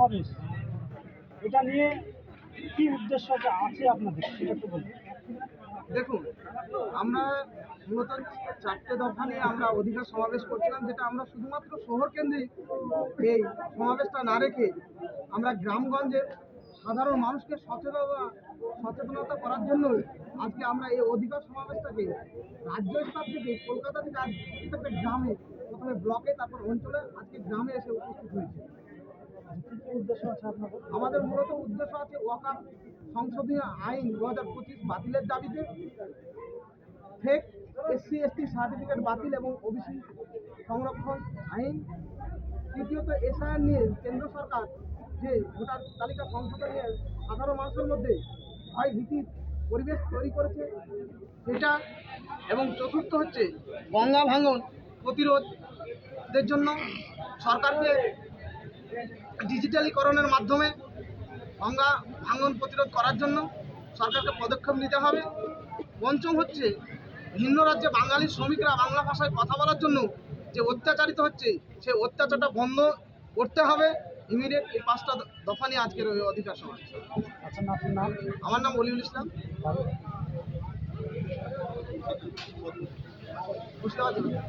সমাবেশ, এটা নিয়ে কি উদ্দেশ্য আছে আপনাদের, সেটা একটু বলুন। দেখুন, আমরা মূলত 4টে দফা নিয়ে আমরা অধিকার সমাবেশ করছিলাম, যেটা আমরা শুধুমাত্র শহর কেন্দ্রিক এই সমাবেশটা না রেখে আমরা গ্রামগঞ্জে সাধারণ মানুষকে সচেতনতা করার জন্যই আজকে আমরা এই অধিকার সমাবেশটাকে রাজ্য স্তর থেকে কলকাতা থেকে আজ প্রত্যেকটা গ্রামে, প্রথমে ব্লকে, তারপর অঞ্চলে, আজকে গ্রামে এসে উপস্থিত হয়েছে। কি উদ্দেশ্য আছে আপনাদের? আমাদের মূলত উদ্দেশ্য আছে ওয়াকফ সংশোধনী আইন 2025 বাতিলের দাবিতে, ফেক SC/ST সার্টিফিকেট বাতিল এবং ওবিসি সংরক্ষণ আইন, তৃতীয়ত SIR নিয়ে কেন্দ্র সরকার যে ভোটার তালিকা সংশোধন নিয়ে সাধারণ মানুষের মধ্যে ভয় ভীতির পরিবেশ তৈরি করেছে সেটা, এবং চতুর্থ হচ্ছে গঙ্গা ভাঙন প্রতিরোধের জন্য সরকারকে ডিজিটালিকরণের মাধ্যমে গঙ্গা ভাঙন প্রতিরোধ করার জন্য সরকারকে পদক্ষেপ নিতে হবে। পঞ্চম হচ্ছে ভিন্ন রাজ্যে বাঙালি শ্রমিকরা বাংলা ভাষায় কথা বলার জন্য যে অত্যাচারিত হচ্ছে, সেই অত্যাচারটা বন্ধ করতে হবে ইমিডিয়েট। এই 5টা দফা নিয়ে আজকের ওই অধিকার সমাবেশ। আচ্ছা, আপনার নাম? আমার নাম অলিউল ইসলাম, মুর্শিদাবাদ জেলা।